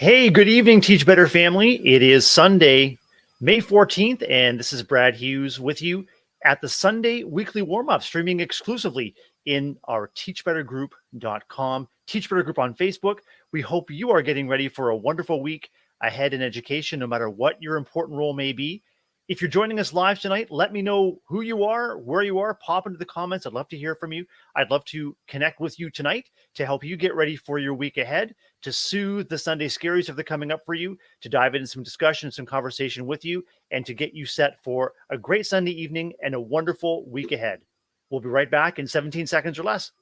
Hey, good evening, Teach Better family. It is Sunday, May 14th, and this is Brad Hughes with you at the Sunday weekly warm-up, streaming exclusively in our teachbettergroup.com, Teach Better Group on Facebook. We hope you are getting ready for a wonderful week ahead in education, no matter what your important role may be. If you're joining us live tonight, let me know who you are, where you are, pop into the comments. I'd love to hear from you. I'd love to connect with you tonight to help you get ready for your week ahead, to soothe the Sunday scaries if they're coming up for you, to dive into some discussion, some conversation with you, and to get you set for a great Sunday evening and a wonderful week ahead. We'll be right back in 17 seconds or less.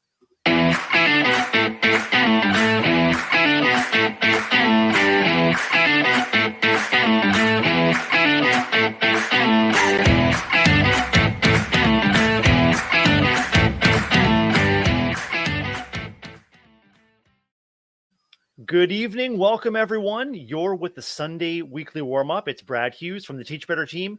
Good evening. Welcome, everyone. You're with the Sunday weekly warm-up. It's Brad Hughes from the Teach Better team,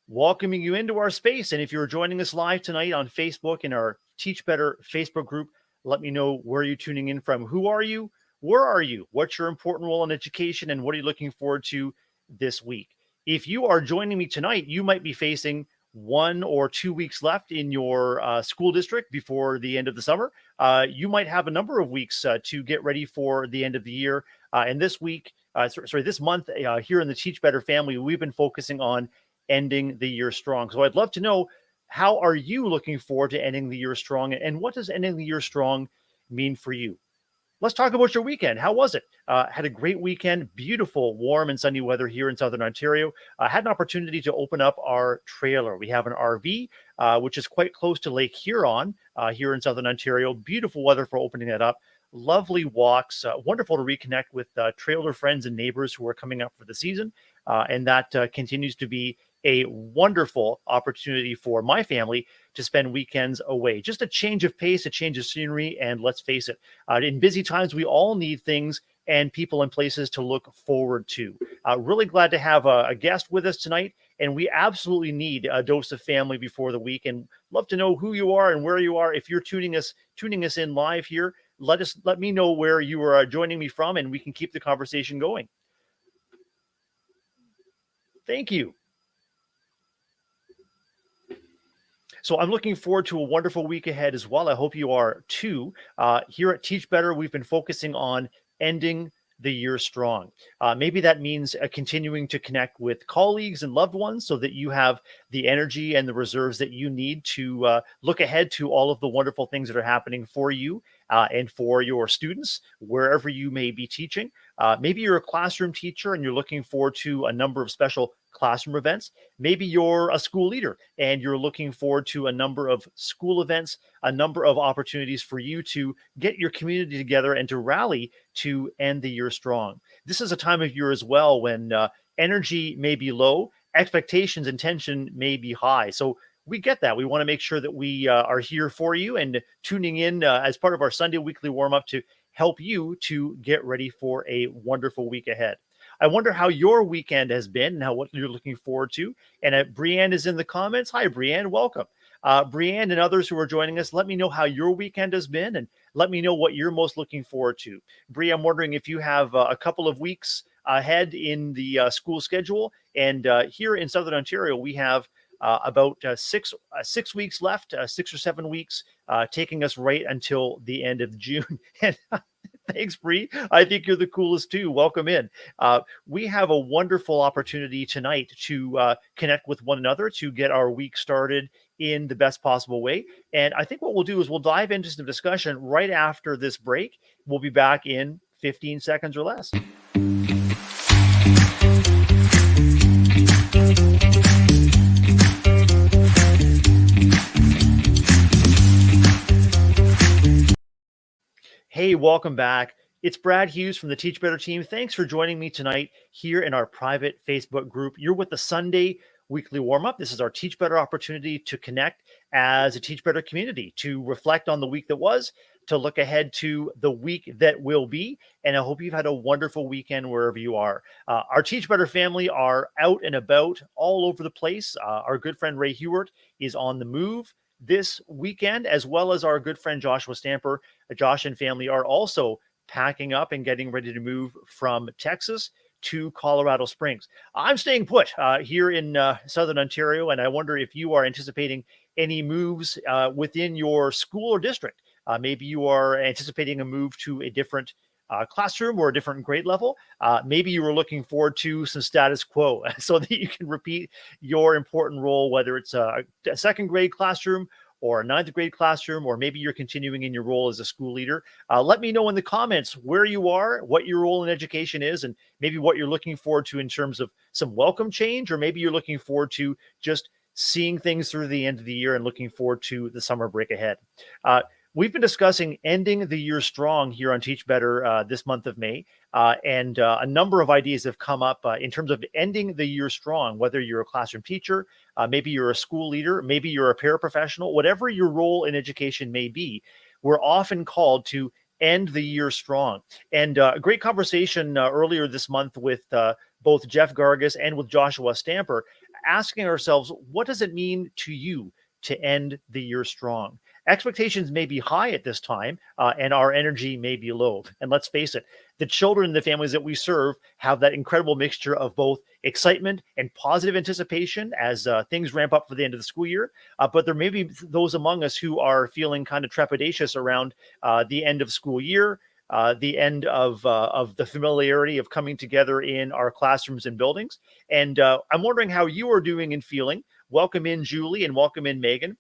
welcoming you into our space. And if you're joining us live tonight on Facebook in our Teach Better Facebook group, let me know where you're tuning in from. Who are you? Where are you? What's your important role in education? And what are you looking forward to this week? If you are joining me tonight, you might be facing 1 or 2 weeks left in your school district before the end of the summer. You might have a number of weeks to get ready for the end of the year. And this week, this month here in the Teach Better family, we've been focusing on ending the year strong. So I'd love to know, how are you looking forward to ending the year strong? And what does ending the year strong mean for you? Let's talk about your weekend. How was it? Had a great weekend, beautiful, warm and sunny weather here in Southern Ontario. Had an opportunity to open up our trailer. We have an RV, which is quite close to Lake Huron here in Southern Ontario. Beautiful weather for opening that up. Lovely walks. Wonderful to reconnect with trailer friends and neighbors who are coming up for the season. And that continues to be a wonderful opportunity for my family to spend weekends away. Just a change of pace, a change of scenery. And let's face it, in busy times, we all need things and people and places to look forward to. Really glad to have a guest with us tonight. And we absolutely need a dose of family before the week. And love to know who you are and where you are. If you're tuning us in live here, let me know where you are joining me from, and we can keep the conversation going. Thank you. So I'm looking forward to a wonderful week ahead as well. I hope you are too. Here at Teach Better, we've been focusing on ending the year strong. Maybe that means continuing to connect with colleagues and loved ones so that you have the energy and the reserves that you need to look ahead to all of the wonderful things that are happening for you and for your students, wherever you may be teaching. Maybe you're a classroom teacher and you're looking forward to a number of special classroom events. Maybe you're a school leader and you're looking forward to a number of school events, a number of opportunities for you to get your community together and to rally to end the year strong. This is a time of year as well when energy may be low, expectations and tension may be high. So we get that. We want to make sure that we are here for you and tuning in as part of our Sunday weekly warm-up to help you to get ready for a wonderful week ahead. I wonder how your weekend has been and what you're looking forward to. And Brianne is in the comments. Hi, Brianne. Welcome. Brianne and others who are joining us, let me know how your weekend has been and let me know what you're most looking forward to. Bri, I'm wondering if you have a couple of weeks ahead in the school schedule. And here in Southern Ontario, we have about 6 weeks left, 6 or 7 weeks, taking us right until the end of June. And thanks, Bree. I think you're the coolest too. Welcome in. We have a wonderful opportunity tonight to connect with one another to get our week started in the best possible way. And I think what we'll do is we'll dive into some discussion right after this break. We'll be back in 15 seconds or less. Hey, welcome back. It's Brad Hughes from the Teach Better team. Thanks for joining me tonight here in our private Facebook group. You're with the Sunday weekly warm-up. This is our Teach Better opportunity to connect as a Teach Better community, to reflect on the week that was, to look ahead to the week that will be. And I hope you've had a wonderful weekend wherever you are. Our Teach Better family are out and about all over the place. Our good friend Ray Hewart is on the move this weekend, as well as our good friend Joshua Stamper. Josh and family are also packing up and getting ready to move from Texas to Colorado Springs. I'm staying put here in Southern Ontario, and I wonder if you are anticipating any moves within your school or district. Maybe you are anticipating a move to a different classroom or a different grade level. Maybe you were looking forward to some status quo so that you can repeat your important role, whether it's a second grade classroom or a ninth grade classroom, or maybe you're continuing in your role as a school leader. Let me know in the comments where you are, what your role in education is, and maybe what you're looking forward to in terms of some welcome change, or maybe you're looking forward to just seeing things through the end of the year and looking forward to the summer break ahead. Uh, We've been discussing ending the year strong here on Teach Better this month of May, and a number of ideas have come up in terms of ending the year strong, whether you're a classroom teacher, maybe you're a school leader, maybe you're a paraprofessional, whatever your role in education may be. We're often called to end the year strong. And a great conversation earlier this month with both Jeff Gargas and with Joshua Stamper, asking ourselves, what does it mean to you to end the year strong? Expectations may be high at this time, and our energy may be low. And let's face it, the children and the families that we serve have that incredible mixture of both excitement and positive anticipation as things ramp up for the end of the school year. But there may be those among us who are feeling kind of trepidatious around the end of school year, the end of the familiarity of coming together in our classrooms and buildings. And I'm wondering how you are doing and feeling. Welcome in, Julie, and welcome in, Megan.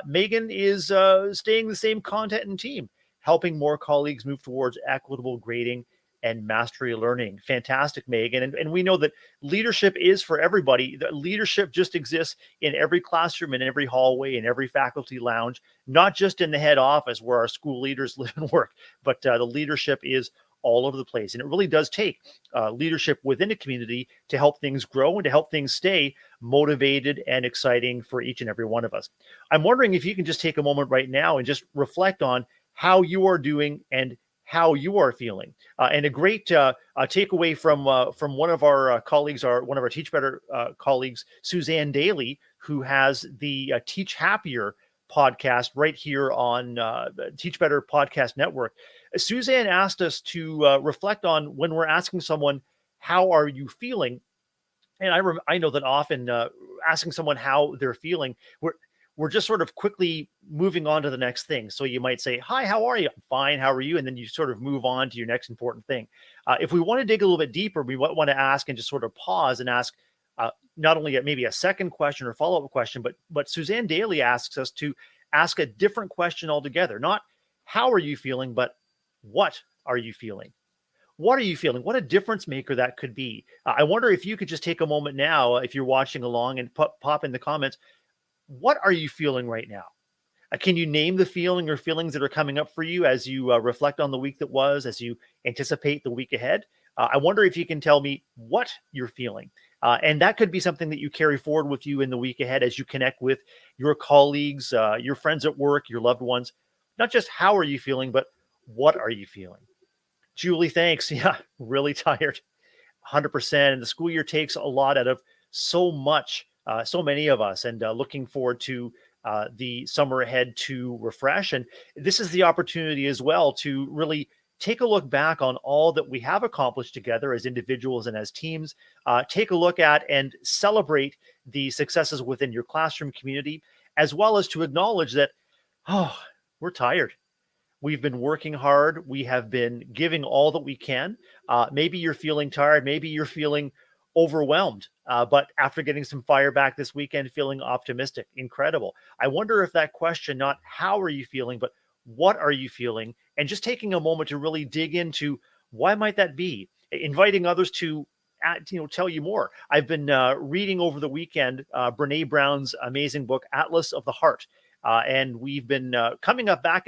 Megan is staying the same content and team, helping more colleagues move towards equitable grading and mastery learning. Fantastic, Megan. And we know that leadership is for everybody. The leadership just exists in every classroom, in every hallway, in every faculty lounge, not just in the head office where our school leaders live and work, but the leadership is all over the place. And it really does take leadership within a community to help things grow and to help things stay motivated and exciting for each and every one of us. I'm wondering if you can just take a moment right now and just reflect on how you are doing and how you are feeling. And a great takeaway from one of our colleagues, one of our Teach Better colleagues, Suzanne Daly, who has the Teach Happier podcast right here on Teach Better Podcast Network. Suzanne asked us to reflect on when we're asking someone, how are you feeling? And I know that often asking someone how they're feeling, we're just sort of quickly moving on to the next thing. So you might say, hi, how are you? I'm fine. How are you? And then you sort of move on to your next important thing. If we want to dig a little bit deeper, we want to ask and just sort of pause and ask not only maybe a second question or follow-up question, but Suzanne Daly asks us to ask a different question altogether. Not how are you feeling, but what are you feeling? What are you feeling? What a difference maker that could be. I wonder if you could just take a moment now, if you're watching along, and pop in the comments, what are you feeling right now? Can you name the feeling or feelings that are coming up for you as you reflect on the week that was, as you anticipate the week ahead? I wonder if you can tell me what you're feeling. And that could be something that you carry forward with you in the week ahead as you connect with your colleagues, your friends at work, your loved ones. Not just how are you feeling, but what are you feeling? Julie, thanks. Yeah, really tired. 100%. And the school year takes a lot out of so much, so many of us, and looking forward to the summer ahead to refresh. And this is the opportunity as well to really take a look back on all that we have accomplished together as individuals and as teams. Take a look at and celebrate the successes within your classroom community, as well as to acknowledge that, oh, we're tired. We've been working hard. We have been giving all that we can. Maybe you're feeling tired. Maybe you're feeling overwhelmed. But after getting some fire back this weekend, feeling optimistic. Incredible. I wonder if that question, not how are you feeling, but what are you feeling? And just taking a moment to really dig into why might that be? Inviting others to tell you more. I've been reading over the weekend Brene Brown's amazing book, Atlas of the Heart. And we've been coming back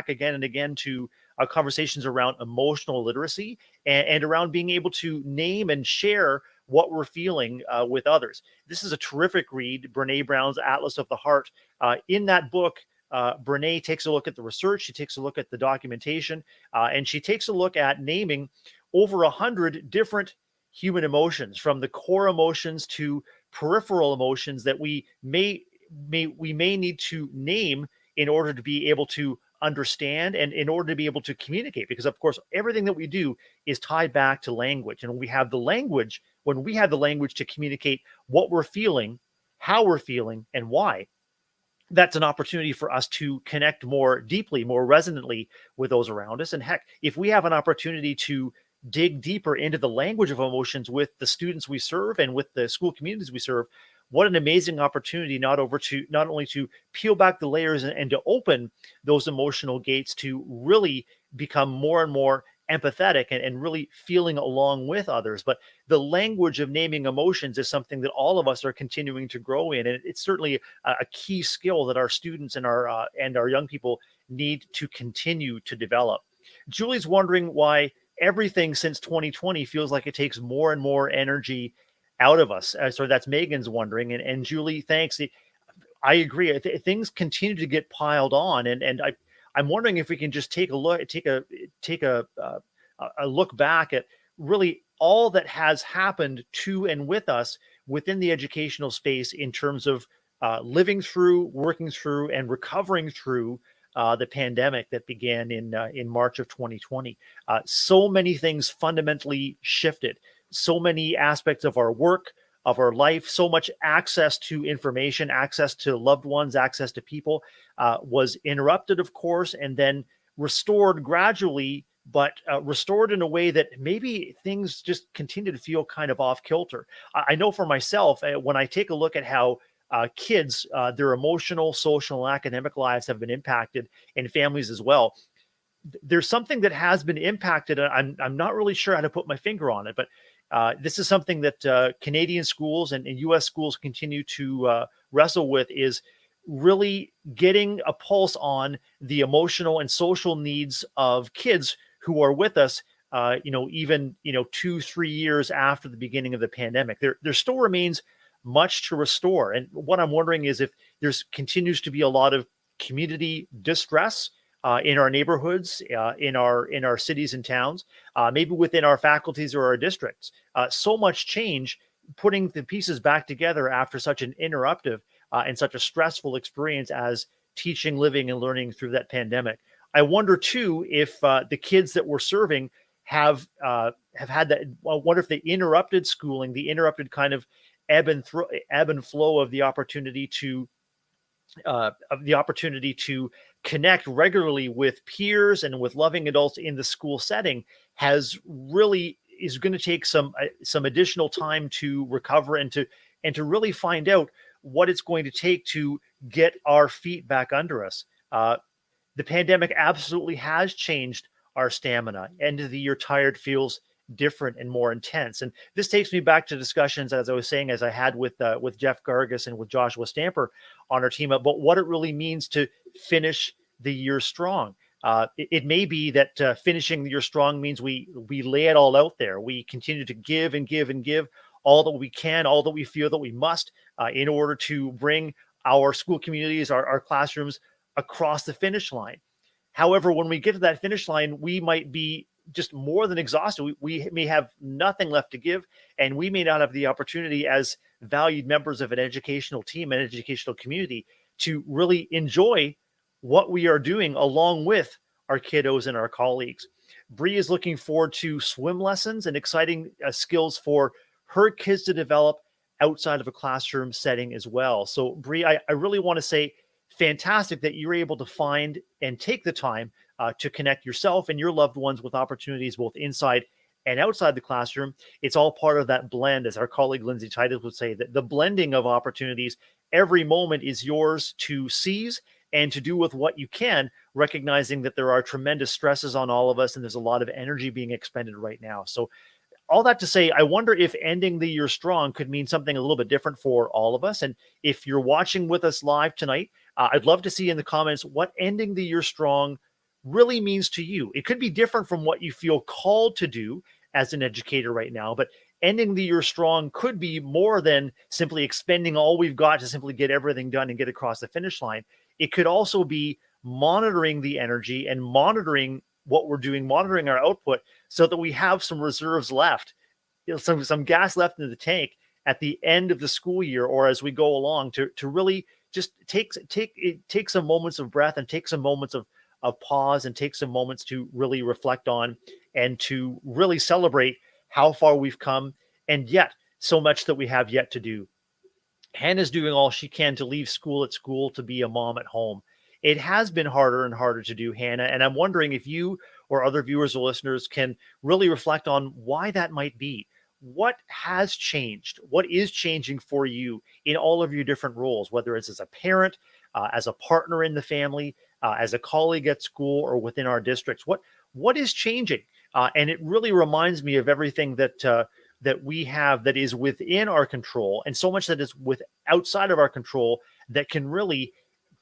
again and again to conversations around emotional literacy and around being able to name and share what we're feeling with others. This is a terrific read, Brene Brown's Atlas of the Heart. In that book, Brene takes a look at the research, she takes a look at the documentation, and she takes a look at naming over 100 different human emotions, from the core emotions to peripheral emotions that we may need to name in order to be able to understand and in order to be able to communicate, because of course everything that we do is tied back to language. And when we have the language to communicate what we're feeling, how we're feeling, and why, that's an opportunity for us to connect more deeply, more resonantly with those around us. And heck, if we have an opportunity to dig deeper into the language of emotions with the students we serve and with the school communities we serve, what an amazing opportunity not only to peel back the layers and to open those emotional gates to really become more and more empathetic and really feeling along with others. But the language of naming emotions is something that all of us are continuing to grow in, and it's certainly a key skill that our students and our young people need to continue to develop. Julie's wondering why everything since 2020 feels like it takes more and more energy out of us. So that's Megan's wondering, and Julie, thanks. I agree. Things continue to get piled on, and I'm wondering if we can just take a look back at really all that has happened to and with us within the educational space in terms of living through, working through, and recovering through the pandemic that began in March of 2020. So many things fundamentally shifted. So many aspects of our work, of our life, so much access to information, access to loved ones, access to people was interrupted, of course, and then restored gradually, but restored in a way that maybe things just continue to feel kind of off kilter. I know for myself, when I take a look at how kids, their emotional, social, and academic lives have been impacted, and families as well, there's something that has been impacted. I'm not really sure how to put my finger on it, but this is something that Canadian schools and U.S. schools continue to wrestle with, is really getting a pulse on the emotional and social needs of kids who are with us. Even 2-3 years after the beginning of the pandemic, there still remains much to restore. And what I'm wondering is if there's continues to be a lot of community distress in our neighborhoods, in our cities and towns, maybe within our faculties or our districts. So much change, putting the pieces back together after such an interruptive and such a stressful experience as teaching, living, and learning through that pandemic. I wonder too if the kids that we're serving have had that. I wonder if the interrupted schooling, the interrupted kind of ebb and flow of the opportunity to connect regularly with peers and with loving adults in the school setting is going to take some additional time to recover and to really find out what it's going to take to get our feet back under us. The pandemic absolutely has changed our stamina. End of the year tired feels different and more intense. And this takes me back to discussions, as I was saying, as I had with Jeff Gargas and with Joshua Stamper on our team about what it really means to finish the year strong. It may be that finishing the year strong means we lay it all out there. We continue to give and give and give all that we can, all that we feel that we must, in order to bring our school communities, our classrooms across the finish line. However, when we get to that finish line, we might be just more than exhausted. We may have nothing left to give, and we may not have the opportunity as valued members of an educational team and educational community to really enjoy what we are doing along with our kiddos and our colleagues. Bree is looking forward to swim lessons and exciting skills for her kids to develop outside of a classroom setting as well. So Bree, I really want to say fantastic that you're able to find and take the time to connect yourself and your loved ones with opportunities both inside and outside the classroom. It's all part of that blend, as our colleague Lindsay Titus would say, that the blending of opportunities. Every moment is yours to seize and to do with what you can, recognizing that there are tremendous stresses on all of us and there's a lot of energy being expended right now. So all that to say, I wonder if ending the year strong could mean something a little bit different for all of us. And if you're watching with us live tonight, I'd love to see in the comments what ending the year strong really means to you. It could be different from what you feel called to do as an educator right now, but ending the year strong could be more than simply expending all we've got to simply get everything done and get across the finish line. It could also be monitoring the energy and monitoring what we're doing, monitoring our output so that we have some reserves left, some gas left in the tank at the end of the school year or as we go along to really just take some moments of breath and take some moments of pause and take some moments to really reflect on and to really celebrate how far we've come, and yet so much that we have yet to do. Hannah's doing all she can to leave school at school to be a mom at home. It has been harder and harder to do, Hannah. And I'm wondering if you or other viewers or listeners can really reflect on why that might be. What has changed? What is changing for you in all of your different roles, whether it's as a parent, as a partner in the family, as a colleague at school, or within our districts? What is changing? And it really reminds me of everything that we have that is within our control, and so much that is with outside of our control that can really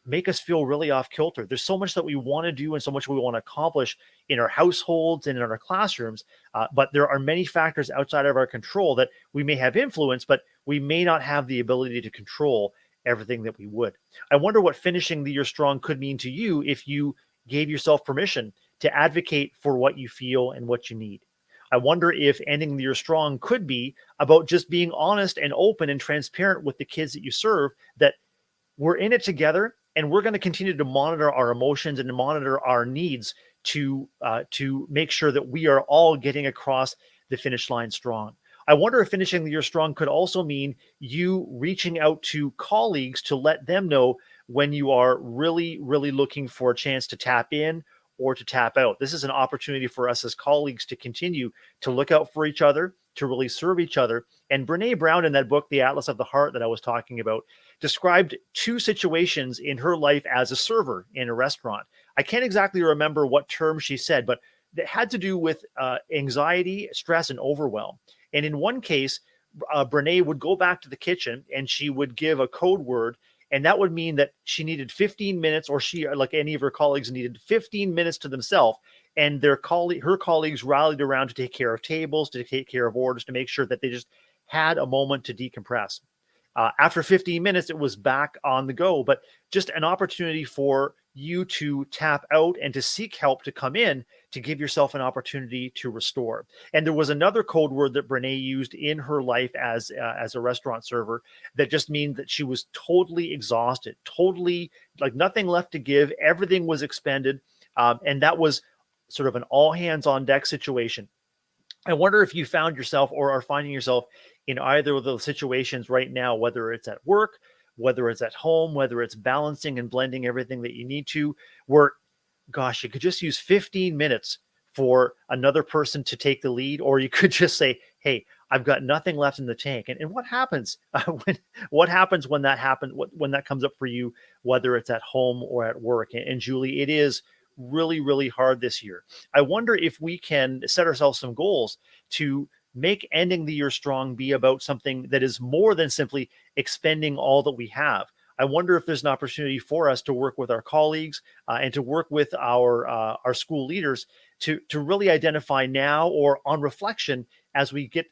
make us feel really off kilter. There's so much that we want to do and so much we want to accomplish in our households and in our classrooms, but there are many factors outside of our control that we may have influence, but we may not have the ability to control everything that we would. I wonder what finishing the year strong could mean to you if you gave yourself permission to advocate for what you feel and what you need. I wonder if ending the year strong could be about just being honest and open and transparent with the kids that you serve, that we're in it together and we're going to continue to monitor our emotions and to monitor our needs to make sure that we are all getting across the finish line strong. I wonder if finishing the year strong could also mean you reaching out to colleagues to let them know when you are really, really looking for a chance to tap in or to tap out. This is an opportunity for us as colleagues to continue to look out for each other, to really serve each other. And Brene Brown, in that book, The Atlas of the Heart, that I was talking about, described two situations in her life as a server in a restaurant. I can't exactly remember what term she said, but it had to do with anxiety, stress, and overwhelm. And in one case, Brene would go back to the kitchen and she would give a code word, and that would mean that she needed 15 minutes, or she, like any of her colleagues, needed 15 minutes to themselves. And her colleagues rallied around to take care of tables, to take care of orders, to make sure that they just had a moment to decompress. After 15 minutes, it was back on the go, but just an opportunity for you to tap out and to seek help to come in to give yourself an opportunity to restore. And there was another code word that Brene used in her life as a restaurant server that just means that she was totally exhausted, totally like nothing left to give. Everything was expended. And that was sort of an all hands on deck situation. I wonder if you found yourself or are finding yourself in either of those situations right now, whether it's at work, whether it's at home, whether it's balancing and blending everything that you need to, where, gosh, you could just use 15 minutes for another person to take the lead, or you could just say, hey, I've got nothing left in the tank. And what happens what happens when that happens, when that comes up for you, whether it's at home or at work? And Julie, it is really, really hard this year. I wonder if we can set ourselves some goals to make ending the year strong be about something that is more than simply expending all that we have. I wonder if there's an opportunity for us to work with our colleagues and to work with our school leaders to really identify now, or on reflection as we get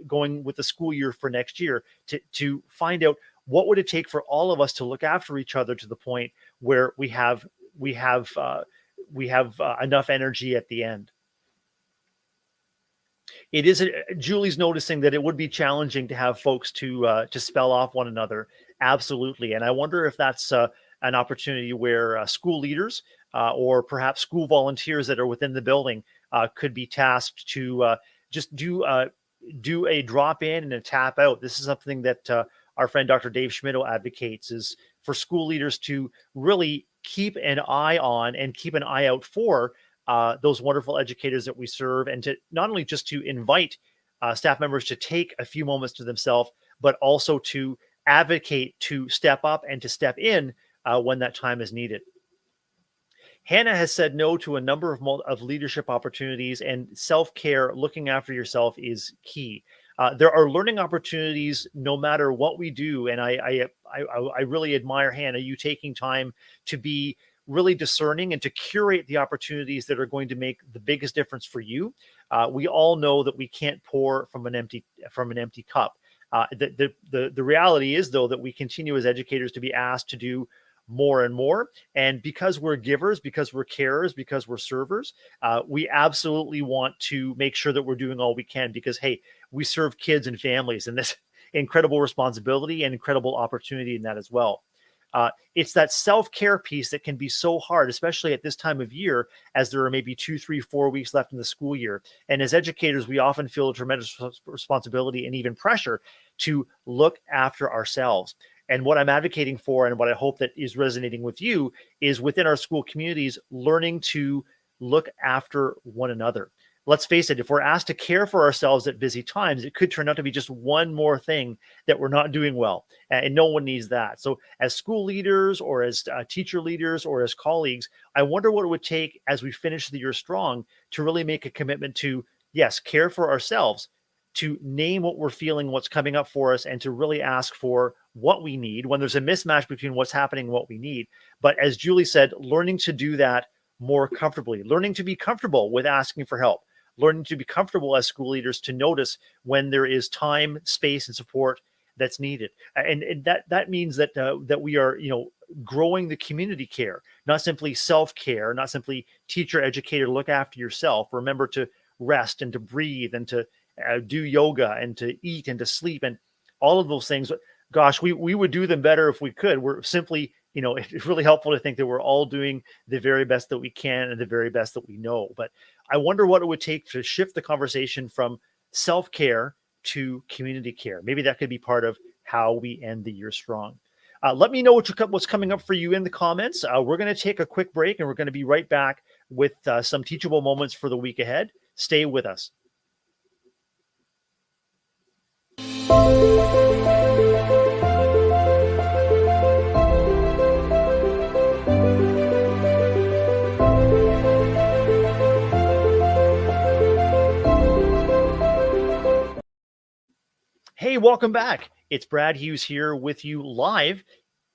going with the school year for next year, to find out what would it take for all of us to look after each other to the point where we have enough energy at the end. It is Julie's noticing that it would be challenging to have folks to spell off one another. Absolutely. And I wonder if that's an opportunity where school leaders or perhaps school volunteers that are within the building could be tasked to just do a drop in and a tap out. This is something that our friend Dr. Dave Schmittou advocates, is for school leaders to really keep an eye on and keep an eye out for those wonderful educators that we serve, and to not only just to invite staff members to take a few moments to themselves, but also to advocate to step up and to step in when that time is needed. Hannah has said no to a number of leadership opportunities, and self-care, looking after yourself, is key. There are learning opportunities no matter what we do, and I really admire, Hannah, you taking time to be really discerning and to curate the opportunities that are going to make the biggest difference for you. We all know that we can't pour from an empty cup. The reality is, though, that we continue as educators to be asked to do more and more. And because we're givers, because we're carers, because we're servers, we absolutely want to make sure that we're doing all we can, because, hey, we serve kids and families, and this incredible responsibility and incredible opportunity in that as well. It's that self-care piece that can be so hard, especially at this time of year, as there are maybe 2, 3, 4 weeks left in the school year. And as educators, we often feel a tremendous responsibility and even pressure to look after ourselves. And what I'm advocating for, and what I hope that is resonating with you, is within our school communities, learning to look after one another. Let's face it, if we're asked to care for ourselves at busy times, it could turn out to be just one more thing that we're not doing well. And no one needs that. So, as school leaders, or as teacher leaders, or as colleagues, I wonder what it would take as we finish the year strong to really make a commitment to, yes, care for ourselves, to name what we're feeling, what's coming up for us, and to really ask for what we need when there's a mismatch between what's happening and what we need. But as Julie said, learning to do that more comfortably, learning to be comfortable with asking for help, learning to be comfortable as school leaders to notice when there is time, space, and support that's needed. And that means that that we are, growing the community care, not simply self-care, not simply teacher, educator, look after yourself. Remember to rest and to breathe and to do yoga and to eat and to sleep and all of those things. Gosh, we would do them better if we could. We're simply, it's really helpful to think that we're all doing the very best that we can and the very best that we know. But I wonder what it would take to shift the conversation from self-care to community care. Maybe that could be part of how we end the year strong. Let me know what's coming up for you in the comments. We're going to take a quick break, and we're going to be right back with some teachable moments for the week ahead. Stay with us. Hey, welcome back. It's Brad Hughes here with you live.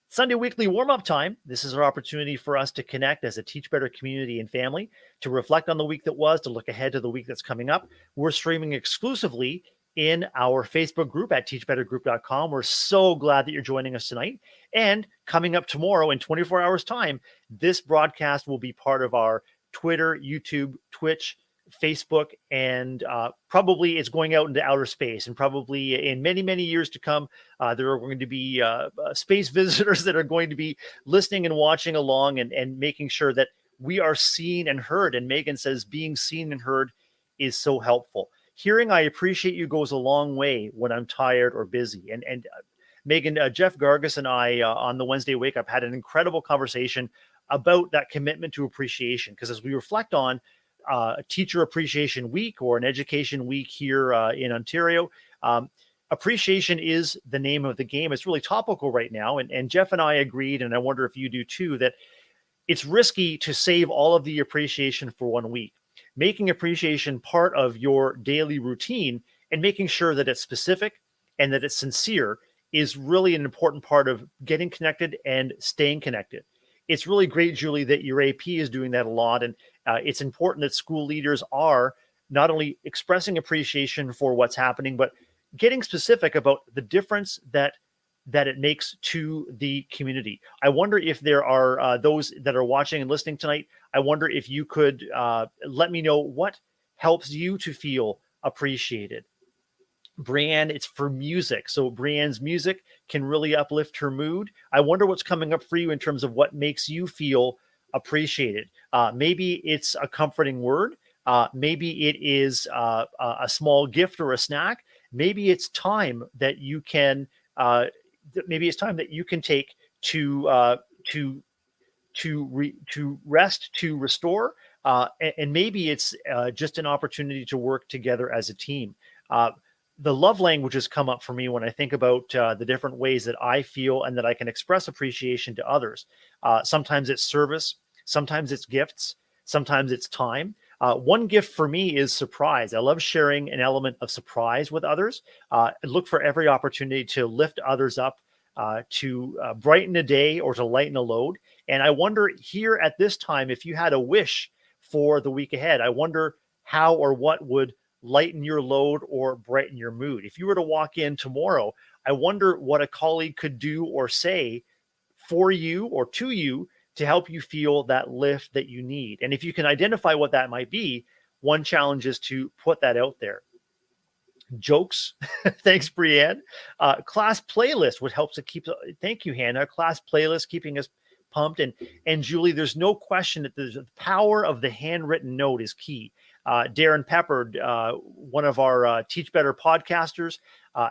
Sunday weekly warm-up time. This is our opportunity for us to connect as a Teach Better community and family, to reflect on the week that was, to look ahead to the week that's coming up. We're streaming exclusively in our Facebook group at teachbettergroup.com. We're so glad that you're joining us tonight. And coming up tomorrow in 24 hours time, this broadcast will be part of our Twitter, YouTube, Twitch, Facebook, and probably it's going out into outer space. And probably in many, many years to come, there are going to be space visitors that are going to be listening and watching along, and making sure that we are seen and heard. And Megan says being seen and heard is so helpful. Hearing "I appreciate you" goes a long way when I'm tired or busy. And Megan, Jeff Gargas and I on the Wednesday Wake Up had an incredible conversation about that commitment to appreciation. Because as we reflect on a Teacher Appreciation Week, or an Education Week here in Ontario, appreciation is the name of the game. It's really topical right now. And Jeff and I agreed, and I wonder if you do too, that it's risky to save all of the appreciation for one week. Making appreciation part of your daily routine and making sure that it's specific and that it's sincere is really an important part of getting connected and staying connected. It's really great, Julie, that your AP is doing that a lot. And it's important that school leaders are not only expressing appreciation for what's happening, but getting specific about the difference that it makes to the community. I wonder if there are those that are watching and listening tonight. I wonder if you could let me know what helps you to feel appreciated. Brianne, it's for music. So Brianne's music can really uplift her mood. I wonder what's coming up for you in terms of what makes you feel appreciated. Maybe it's a comforting word. Maybe it is a small gift or a snack. Maybe it's time that you can take to rest, to restore, and maybe it's just an opportunity to work together as a team. The love languages come up for me when I think about the different ways that I feel and that I can express appreciation to others. Sometimes it's service, sometimes it's gifts, sometimes it's time. One gift for me is surprise. I love sharing an element of surprise with others. Look for every opportunity to lift others up, to brighten a day or to lighten a load. And I wonder here at this time, if you had a wish for the week ahead, I wonder how or what would lighten your load or brighten your mood. If you were to walk in tomorrow, I wonder what a colleague could do or say for you or to you to help you feel that lift that you need. And if you can identify what that might be, one challenge is to put that out there. Jokes. Thanks, Brienne. Class playlist, what helps to keep. Thank you, Hannah. Class playlist keeping us pumped. And Julie, there's no question that the power of the handwritten note is key. Darren Peppard, one of our Teach Better podcasters,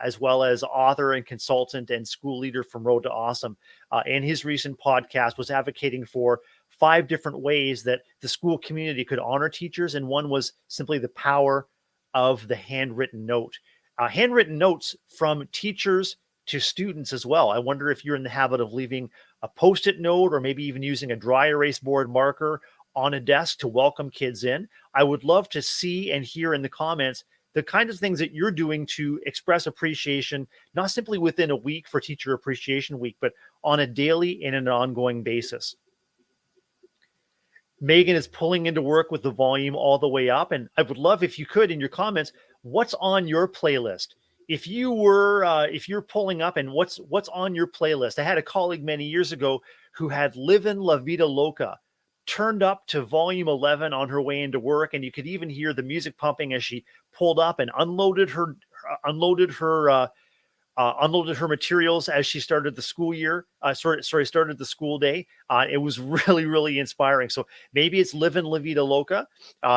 as well as author and consultant and school leader from Road to Awesome, in his recent podcast was advocating for 5 different ways that the school community could honor teachers, and one was simply the power of the handwritten note. Handwritten notes from teachers to students as well. I wonder if you're in the habit of leaving a post-it note or maybe even using a dry erase board marker on a desk to welcome kids in. I would love to see and hear in the comments the kind of things that you're doing to express appreciation, not simply within a week for Teacher Appreciation Week, but on a daily and an ongoing basis. Megan is pulling into work with the volume all the way up. And I would love if you could, in your comments, what's on your playlist? If you're pulling up, and what's on your playlist? I had a colleague many years ago who had Livin' La Vida Loca turned up to volume 11 on her way into work, and you could even hear the music pumping as she pulled up and unloaded her materials as she started the school year. Started the school day. It was really, really inspiring. So maybe it's Livin' La Vida Loca.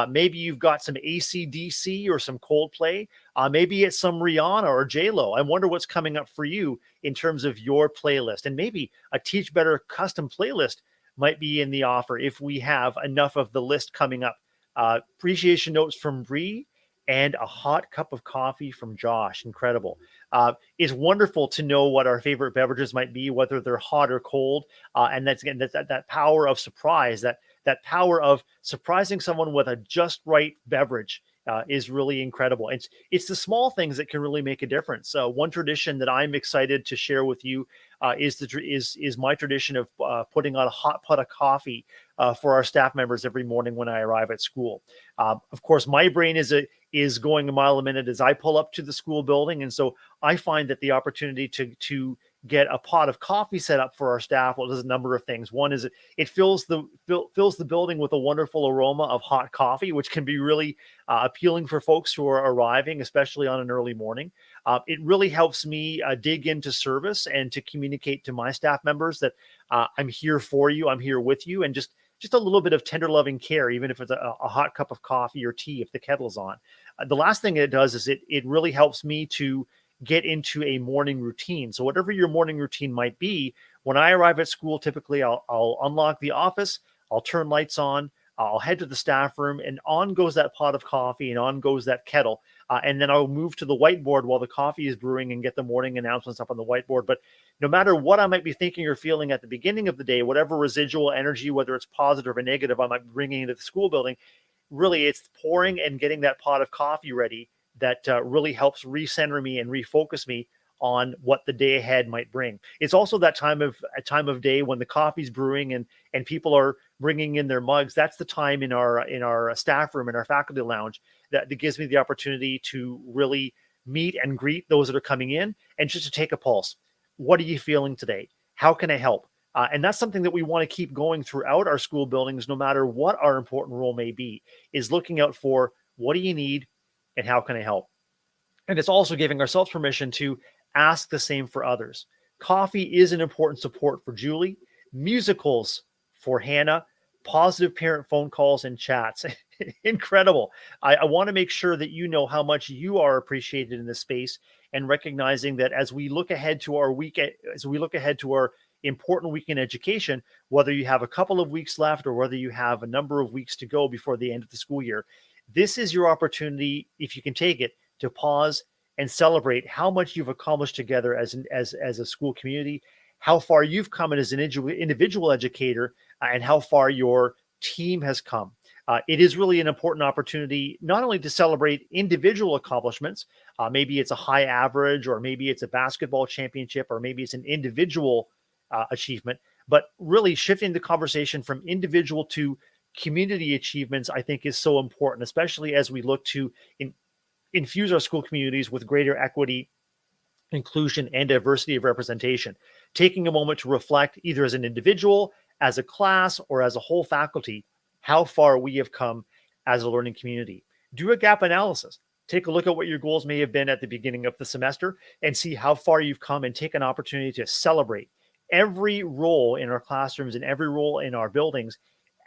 Maybe you've got some AC/DC or some Coldplay. Maybe it's some Rihanna or J-Lo. I wonder what's coming up for you in terms of your playlist. And maybe a Teach Better custom playlist might be in the offer if we have enough of the list coming up. Appreciation notes from Bree and a hot cup of coffee from Josh. Incredible. It's wonderful to know what our favorite beverages might be, whether they're hot or cold. And that's again that power of surprise, that power of surprising someone with a just right beverage is really incredible. It's the small things that can really make a difference. One tradition that I'm excited to share with you is my tradition of putting on a hot pot of coffee for our staff members every morning when I arrive at school. Of course, my brain is going a mile a minute as I pull up to the school building, and so I find that the opportunity to get a pot of coffee set up for our staff, well, does a number of things. One is it fills the building with a wonderful aroma of hot coffee, which can be really appealing for folks who are arriving, especially on an early morning. It really helps me dig into service and to communicate to my staff members that I'm here for you, I'm here with you, and just a little bit of tender loving care, even if it's a hot cup of coffee or tea if the kettle's on. The last thing it does is it really helps me to get into a morning routine. So whatever your morning routine might be, when I arrive at school, typically I'll unlock the office, I'll turn lights on, I'll head to the staff room, and on goes that pot of coffee and on goes that kettle. And then I'll move to the whiteboard while the coffee is brewing and get the morning announcements up on the whiteboard. But no matter what I might be thinking or feeling at the beginning of the day, whatever residual energy, whether it's positive or negative, I might be bringing into the school building, really it's pouring and getting that pot of coffee ready that really helps recenter me and refocus me on what the day ahead might bring. It's also that time of day when the coffee's brewing and people are bringing in their mugs. That's the time in our staff room, in our faculty lounge, that gives me the opportunity to really meet and greet those that are coming in and just to take a pulse. What are you feeling today? How can I help? And that's something that we want to keep going throughout our school buildings, no matter what our important role may be, is looking out for what do you need and how can I help? And it's also giving ourselves permission to ask the same for others. Coffee is an important support for Julie, musicals for Hannah, positive parent phone calls and chats. Incredible. I want to make sure that you know how much you are appreciated in this space, and recognizing that as we look ahead to our important week in education, whether you have a couple of weeks left or whether you have a number of weeks to go before the end of the school year, this is your opportunity, if you can take it, to pause and celebrate how much you've accomplished together as a school community, how far you've come as an individual educator, and how far your team has come. It is really an important opportunity not only to celebrate individual accomplishments, maybe it's a high average, or maybe it's a basketball championship, or maybe it's an individual achievement, but really shifting the conversation from individual to community achievements, I think, is so important, especially as we look to infuse our school communities with greater equity, inclusion, and diversity of representation. Taking a moment to reflect, either as an individual, as a class, or as a whole faculty, how far we have come as a learning community. Do a gap analysis. Take a look at what your goals may have been at the beginning of the semester and see how far you've come, and take an opportunity to celebrate. Every role in our classrooms and every role in our buildings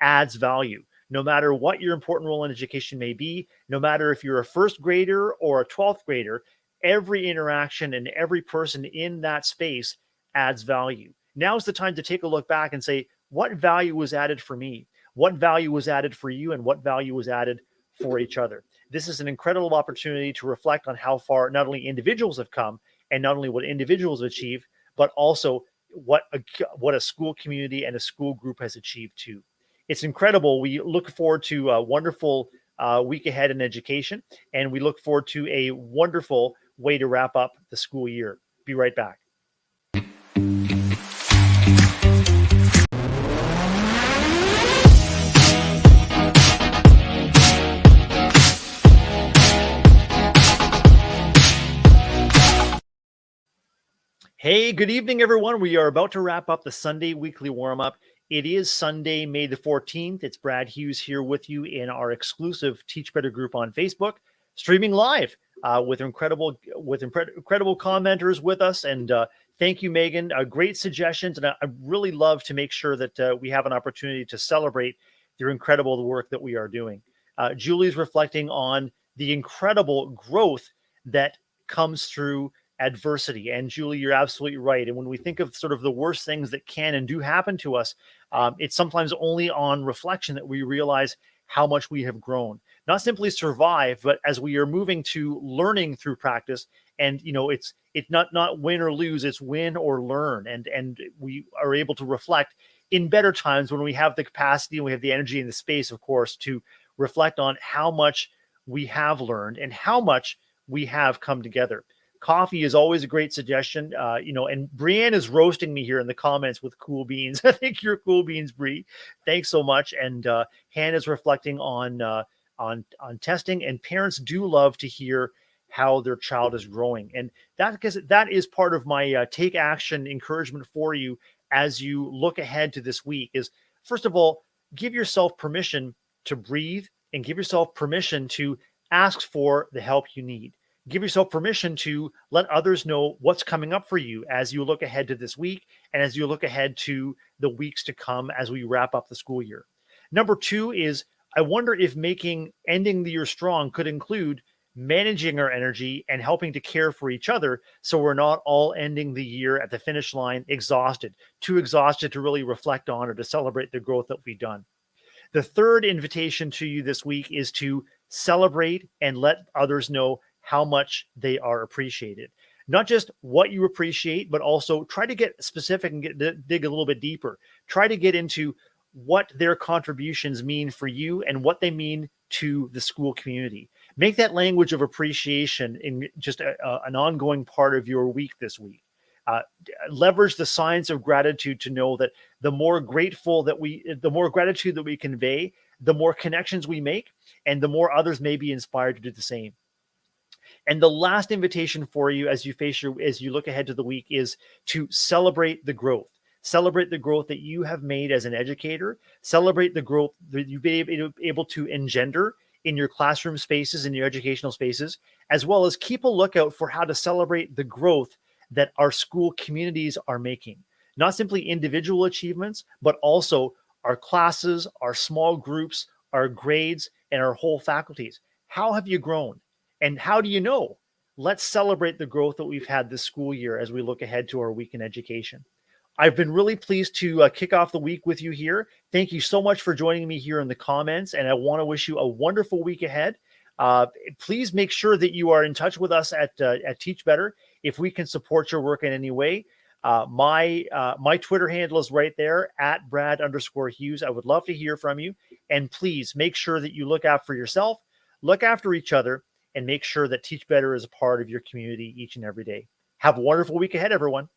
adds value. No matter what your important role in education may be, no matter if you're a first grader or a 12th grader, every interaction and every person in that space adds value. Now's the time to take a look back and say, what value was added for me? What value was added for you? And what value was added for each other? This is an incredible opportunity to reflect on how far not only individuals have come and not only what individuals have achieved, but also what a school community and a school group has achieved too. It's incredible. We look forward to a wonderful week ahead in education, and we look forward to a wonderful way to wrap up the school year. Be right back. Hey, good evening, everyone. We are about to wrap up the Sunday weekly warm-up. It is Sunday, May the 14th. It's Brad Hughes here with you in our exclusive Teach Better group on Facebook, streaming live with incredible commenters with us. And thank you, Megan. Great suggestions. And I really love to make sure that we have an opportunity to celebrate your incredible work that we are doing. Julie's reflecting on the incredible growth that comes through adversity. And Julie, you're absolutely right. And when we think of sort of the worst things that can and do happen to us, it's sometimes only on reflection that we realize how much we have grown. Not simply survive, but as we are moving to learning through practice. And it's not win or lose, it's win or learn. And we are able to reflect in better times when we have the capacity and we have the energy and the space, of course, to reflect on how much we have learned and how much we have come together. Coffee is always a great suggestion, and Brianne is roasting me here in the comments with cool beans. I think you're cool beans, Brie. Thanks so much. And Hannah's reflecting on testing, and parents do love to hear how their child is growing. And that is part of my take action encouragement for you as you look ahead to this week is, first of all, give yourself permission to breathe and give yourself permission to ask for the help you need. Give yourself permission to let others know what's coming up for you as you look ahead to this week and as you look ahead to the weeks to come as we wrap up the school year. Number two is, I wonder if ending the year strong could include managing our energy and helping to care for each other so we're not all ending the year at the finish line too exhausted to really reflect on or to celebrate the growth that we've done. The third invitation to you this week is to celebrate and let others know how much they are appreciated. Not just what you appreciate, but also try to get specific and dig a little bit deeper. Try to get into what their contributions mean for you and what they mean to the school community. Make that language of appreciation in just an ongoing part of your week this week. Leverage the signs of gratitude to know that the more gratitude that we convey, the more connections we make, and the more others may be inspired to do the same. And the last invitation for you as you look ahead to the week is to celebrate the growth. Celebrate the growth that you have made as an educator. Celebrate the growth that you've been able to engender in your classroom spaces, in your educational spaces, as well as keep a lookout for how to celebrate the growth that our school communities are making. Not simply individual achievements, but also our classes, our small groups, our grades, and our whole faculties. How have you grown? And how do you know? Let's celebrate the growth that we've had this school year as we look ahead to our week in education. I've been really pleased to kick off the week with you here. Thank you so much for joining me here in the comments, and I want to wish you a wonderful week ahead. Please make sure that you are in touch with us at Teach Better if we can support your work in any way. My Twitter handle is right there at Brad_Hughes. I would love to hear from you. And please make sure that you look after yourself, look after each other, and make sure that Teach Better is a part of your community each and every day. Have a wonderful week ahead, everyone.